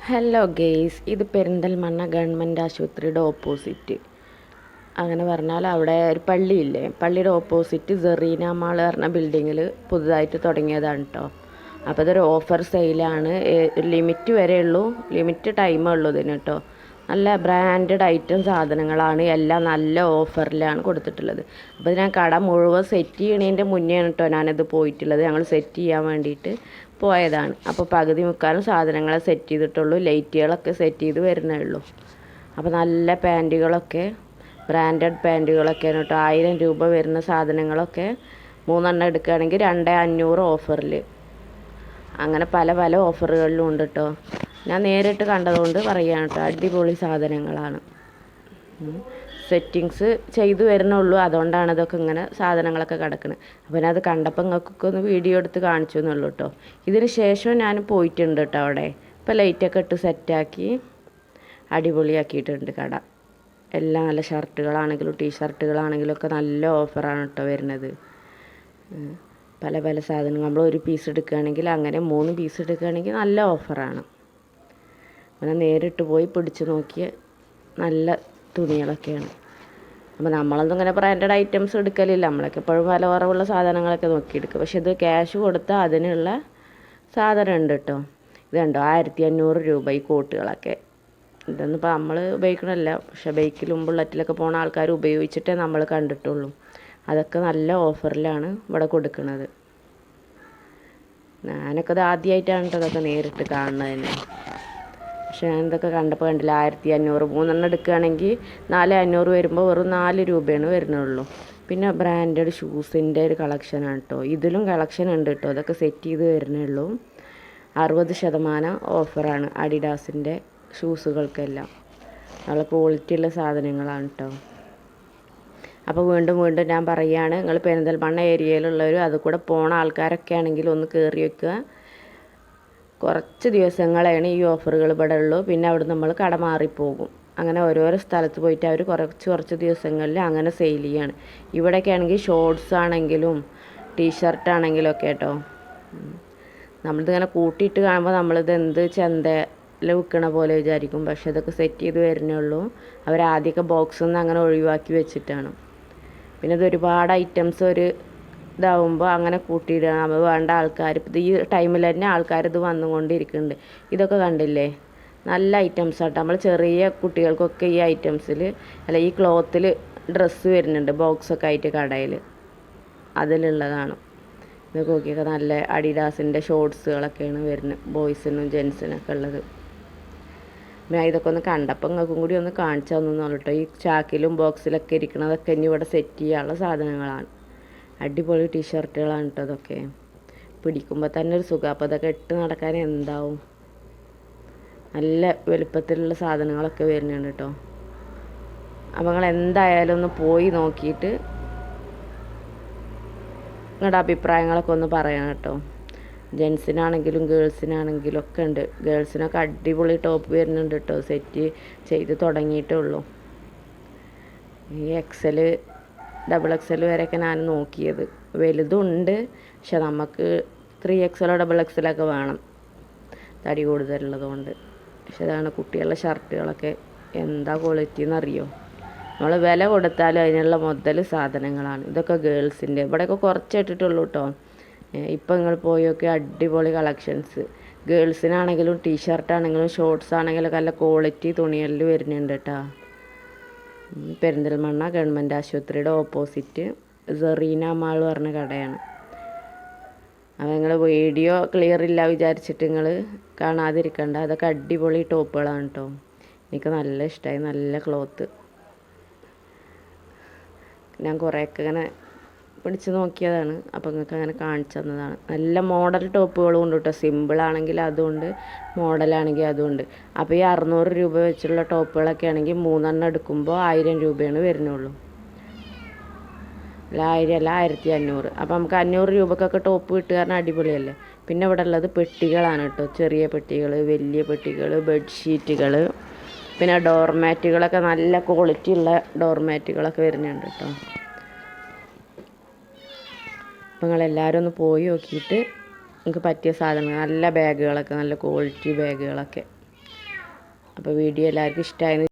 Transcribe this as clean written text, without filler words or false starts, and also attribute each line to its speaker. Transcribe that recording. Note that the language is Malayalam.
Speaker 1: ഹലോ ഗെയ്സ്, ഇത് പെരിന്തൽമണ്ണ ഗവൺമെൻറ് ആശുപത്രിയുടെ ഓപ്പോസിറ്റ്. അങ്ങനെ പറഞ്ഞാൽ അവിടെ ഒരു പള്ളിയില്ലേ, പള്ളിയുടെ ഓപ്പോസിറ്റ് സെറീന മാൾ പറഞ്ഞ ബിൽഡിങ്ങിൽ പുതുതായിട്ട് തുടങ്ങിയതാണ് കേട്ടോ. അപ്പോൾ ഇതൊരു ഓഫർ സെയിലാണ്. ലിമിറ്റ് വരെ ഉള്ളൂ, ലിമിറ്റ് ടൈമേ ഉള്ളൂ ഇതിന് കേട്ടോ. നല്ല ബ്രാൻഡഡ് ഐറ്റം സാധനങ്ങളാണ്, എല്ലാം നല്ല ഓഫറിലാണ് കൊടുത്തിട്ടുള്ളത്. അപ്പോൾ ഞാൻ കട മുഴുവൻ സെറ്റ് ചെയ്യണതിൻ്റെ മുന്നെയാണ് കേട്ടോ ഞാനത് പോയിട്ടുള്ളത്. ഞങ്ങൾ സെറ്റ് ചെയ്യാൻ വേണ്ടിയിട്ട് പോയതാണ്. അപ്പോൾ പകുതി മുക്കാലും സാധനങ്ങളെ സെറ്റ് ചെയ്തിട്ടുള്ളൂ, ലൈറ്റുകളൊക്കെ സെറ്റ് ചെയ്ത് വരുന്നേ ഉള്ളൂ. അപ്പോൾ നല്ല പാൻറ്റുകളൊക്കെ, ബ്രാൻഡഡ് പാൻറ്റുകളൊക്കെയാണ് കേട്ടോ. 1000 രൂപ വരുന്ന സാധനങ്ങളൊക്കെ 3 എണ്ണം എടുക്കുകയാണെങ്കിൽ 2500 ഓഫറിൽ. അങ്ങനെ പല പല ഓഫറുകളിലും ഉണ്ട് കേട്ടോ. ഞാൻ നേരിട്ട് കണ്ടതുകൊണ്ട് പറയുകയാണ് കേട്ടോ. അടിപൊളി സാധനങ്ങളാണ്. സെറ്റിങ്സ് ചെയ്തു വരുന്നുള്ളൂ, അതുകൊണ്ടാണ് ഇതൊക്കെ ഇങ്ങനെ സാധനങ്ങളൊക്കെ കിടക്കുന്നത്. അപ്പോൾ ഞാൻ അത് കണ്ടപ്പോൾ നിങ്ങൾക്കൊക്കെ ഒന്ന് വീഡിയോ എടുത്ത് കാണിച്ചു എന്നുള്ളൂ കേട്ടോ. ഇതിന് ശേഷം ഞാൻ പോയിട്ടുണ്ട് കേട്ടോ അവിടെ. ഇപ്പോൾ ലൈറ്റൊക്കെ ഇട്ട് സെറ്റാക്കി അടിപൊളിയാക്കിയിട്ടുണ്ട് കട. എല്ലാം നല്ല ഷർട്ടുകളാണെങ്കിലും ടീഷർട്ടുകളാണെങ്കിലും ഒക്കെ നല്ല ഓഫറാണ് കേട്ടോ വരുന്നത്. പല പല സാധനങ്ങൾ നമ്മൾ ഒരു പീസ് എടുക്കുകയാണെങ്കിൽ അങ്ങനെ 3 പീസ് എടുക്കുകയാണെങ്കിൽ നല്ല ഓഫറാണ്. അങ്ങനെ നേരിട്ട് പോയി പിടിച്ച് നോക്കിയ നല്ല തുണികളൊക്കെയാണ്. അപ്പോൾ നമ്മളൊന്നും ഇങ്ങനെ ബ്രാൻഡഡ് ഐറ്റംസ് എടുക്കലില്ല, നമ്മളൊക്കെ എപ്പോഴും വില കുറവുള്ള സാധനങ്ങളൊക്കെ നോക്കിയെടുക്കുക. പക്ഷെ ഇത് ക്യാഷ് കൊടുത്താൽ അതിനുള്ള സാധനം ഉണ്ട് കേട്ടോ. ഇത് കണ്ടോ, 1500 രൂപ ഈ കോട്ടുകളൊക്കെ. ഇതൊന്നും ഇപ്പോൾ നമ്മൾ ഉപയോഗിക്കണമല്ല, പക്ഷെ ബൈക്കിലും ബുള്ളറ്റിലൊക്കെ പോകുന്ന ആൾക്കാർ ഉപയോഗിച്ചിട്ടേ നമ്മൾ കണ്ടിട്ടുള്ളൂ. അതൊക്കെ നല്ല ഓഫറിലാണ് ഇവിടെ കൊടുക്കുന്നത്. ഞാനൊക്കെ ഇത് ആദ്യമായിട്ടാണ് കേട്ടോ അതൊക്കെ നേരിട്ട് കാണുന്നത് തന്നെ. പക്ഷേ ഞാൻ ഇതൊക്കെ കണ്ടപ്പോൾ കണ്ടില്ല, 1500 3 എണ്ണം എടുക്കുകയാണെങ്കിൽ 4500 വരുമ്പോൾ വെറും 4 രൂപയാണ് വരുന്നുള്ളൂ. പിന്നെ ബ്രാൻഡഡ് ഷൂസിൻ്റെ ഒരു കളക്ഷനാണ് കേട്ടോ. ഇതിലും കളക്ഷൻ ഉണ്ട് കേട്ടോ. അതൊക്കെ സെറ്റ് ചെയ്ത് വരുന്നേ ഉള്ളൂ. 60% ഓഫറാണ് അഡിഡാസിൻ്റെ ഷൂസുകൾക്കെല്ലാം. നല്ല ക്വാളിറ്റി ഉള്ള സാധനങ്ങളാണ് കേട്ടോ. അപ്പോൾ വീണ്ടും വീണ്ടും ഞാൻ പറയുകയാണ്, നിങ്ങൾ പെരിന്തൽമണ്ണ ഏരിയയിലുള്ളവരും അത് കൂടെ പോണ ആൾക്കാരൊക്കെ ആണെങ്കിൽ ഒന്ന് കയറി വയ്ക്കുക. കുറച്ച് ദിവസങ്ങളാണ് ഈ ഓഫറുകൾ ഇവിടെ ഉള്ളൂ. പിന്നെ അവിടെ നമ്മൾ കട മാറിപ്പോകും. അങ്ങനെ ഓരോരോ സ്ഥലത്ത് പോയിട്ട് അവർ കുറച്ച് ദിവസങ്ങളിൽ അങ്ങനെ സെയിൽ ചെയ്യാണ്. ഇവിടെയൊക്കെ ആണെങ്കിൽ ഷോർട്സ് ആണെങ്കിലും ടീഷർട്ടാണെങ്കിലും ഒക്കെ കേട്ടോ. നമ്മളിതിങ്ങനെ കൂട്ടിയിട്ട് കാണുമ്പോൾ നമ്മളിത് എന്ത് ചന്തയിൽ വിൽക്കണ പോലെ വിചാരിക്കും. പക്ഷെ ഇതൊക്കെ സെറ്റ് ചെയ്ത് വരുന്നേ ഉള്ളൂ. അവരാദ്യമൊക്കെ ബോക്സിൽ നിന്ന് അങ്ങനെ ഒഴിവാക്കി വെച്ചിട്ടാണ്. പിന്നെ ഇത് ഒരുപാട് ഐറ്റംസ് ഇതാവുമ്പോൾ അങ്ങനെ കൂട്ടിയിടുക. നമ്മൾ വേണ്ട ആൾക്കാർ ഇത് ഈ ടൈമിൽ തന്നെ ആൾക്കാർ ഇത് വന്നുകൊണ്ടിരിക്കുന്നുണ്ട്. ഇതൊക്കെ കണ്ടില്ലേ, നല്ല ഐറ്റംസ് ആട്ടോ. നമ്മൾ ചെറിയ കുട്ടികൾക്കൊക്കെ ഈ ഐറ്റംസിൽ അല്ല ഈ ക്ലോത്തിൽ ഡ്രസ്സ് വരുന്നുണ്ട് ബോക്സൊക്കെ ആയിട്ട് കടയിൽ, അതിലുള്ളതാണ്. ഇതൊക്കെ നോക്കിയൊക്കെ നല്ല അഡിഡാസിൻ്റെ ഷോർട്സുകളൊക്കെയാണ് വരുന്നത്, ബോയ്സിനും ജെൻസിനൊക്കെ ഉള്ളത്. ഞാൻ ഇതൊക്കെ ഒന്ന് കണ്ടപ്പോൾ നിങ്ങൾക്കും കൂടി ഒന്ന് കാണിച്ചു തന്നുള്ളൂ കേട്ടോ. ഈ ചാക്കിലും ബോക്സിലൊക്കെ ഇരിക്കണതൊക്കെ ഇനി ഇവിടെ സെറ്റ് ചെയ്യാനുള്ള സാധനങ്ങളാണ്. അടിപൊളി ടീഷർട്ടുകളാണ് കേട്ടോ അതൊക്കെ. പിടിക്കുമ്പോൾ തന്നെ ഒരു സുഖം. അപ്പോൾ അതൊക്കെ ഇട്ട് നടക്കാൻ എന്താവും. നല്ല വലുപ്പത്തിലുള്ള സാധനങ്ങളൊക്കെ വരുന്നുണ്ട് കേട്ടോ. അപ്പോൾ നിങ്ങൾ എന്തായാലും ഒന്ന് പോയി നോക്കിയിട്ട് നിങ്ങളുടെ അഭിപ്രായങ്ങളൊക്കെ ഒന്ന് പറയണം കേട്ടോ. ജെൻസിനാണെങ്കിലും ഗേൾസിനാണെങ്കിലും ഒക്കെ ഉണ്ട്. ഗേൾസിനൊക്കെ അടിപൊളി ടോപ്പ് വരുന്നുണ്ട് കേട്ടോ. സെറ്റ് ചെയ്ത് തുടങ്ങിയിട്ടേ ഉള്ളൂ. ഈ XL XXL വരെയൊക്കെ ഞാൻ നോക്കിയത്. വലുതുണ്ട്, പക്ഷെ നമുക്ക് 3XL XXL ഒക്കെ വേണം, തടി കൂടുതലുള്ളതുകൊണ്ട്. പക്ഷെ അതാണ് കുട്ടികളുടെ ഷർട്ടുകളൊക്കെ എന്താ ക്വാളിറ്റി എന്നറിയോ. നമ്മൾ വില കൊടുത്താലും അതിനുള്ള മുതൽ സാധനങ്ങളാണ്. ഇതൊക്കെ ഗേൾസിൻ്റെ. ഇവിടെയൊക്കെ കുറച്ച് ഇട്ടിട്ടുള്ളൂ കേട്ടോ. ഇപ്പം നിങ്ങൾ പോയൊക്കെ അടിപൊളി കളക്ഷൻസ്. ഗേൾസിനാണെങ്കിലും ടീഷർട്ടാണെങ്കിലും ഷോർട്സ് ആണെങ്കിലും നല്ല ക്വാളിറ്റി തുണികളിൽ വരുന്നുണ്ട് കേട്ടോ. പെരിന്തൽമണ്ണ ഗവൺമെൻറ് ആശുപത്രിയുടെ ഓപ്പോസിറ്റ് സെറീന മാൾ പറഞ്ഞ കടയാണ്. അപ്പോൾ നിങ്ങൾ വീഡിയോ ക്ലിയർ ഇല്ല വിചാരിച്ചിട്ട് നിങ്ങൾ കാണാതിരിക്കണ്ട. അതൊക്കെ അടിപൊളി ടോപ്പുകളാണ് കേട്ടോ. എനിക്ക് നല്ല ഇഷ്ടമായി, നല്ല ക്ലോത്ത്. ഞാൻ കുറേയൊക്കെ ഇങ്ങനെ പിടിച്ച് നോക്കിയതാണ്. അപ്പോൾ നിങ്ങൾക്ക് അങ്ങനെ കാണിച്ചു തന്നതാണ്. നല്ല മോഡൽ ടോപ്പുകളും ഉണ്ട് കേട്ടോ. സിമ്പിളാണെങ്കിൽ അതുകൊണ്ട്, മോഡലാണെങ്കിൽ അതുകൊണ്ട്. അപ്പോൾ ഈ 600 രൂപ വെച്ചുള്ള ടോപ്പുകളൊക്കെ ആണെങ്കിൽ 3 എണ്ണം എടുക്കുമ്പോൾ 1000 രൂപയാണ് വരുന്നുള്ളൂ. അല്ല 1000 അല്ല 1500. അപ്പോൾ നമുക്ക് 500 രൂപക്കൊക്കെ ടോപ്പ് കിട്ടുക പറഞ്ഞാൽ അടിപൊളിയല്ലേ. പിന്നെ ഇവിടെ ഉള്ളത് പെട്ടികളാണ് കേട്ടോ. ചെറിയ പെട്ടികൾ, വലിയ പെട്ടികൾ, ബെഡ്ഷീറ്റുകൾ, പിന്നെ ഡോർമാറ്റുകളൊക്കെ നല്ല ക്വാളിറ്റി ഉള്ള ഡോർമാറ്റുകളൊക്കെ വരുന്നുണ്ട് കേട്ടോ. അപ്പോൾ നിങ്ങളെല്ലാവരും ഒന്ന് പോയി നോക്കിയിട്ട് നിങ്ങൾക്ക് പറ്റിയ സാധനങ്ങൾ, നല്ല ബാഗുകളൊക്കെ, നല്ല ക്വാളിറ്റി ബാഗുകളൊക്കെ അപ്പോൾ വീഡിയോ എല്ലാവർക്കും ഇഷ്ടമായി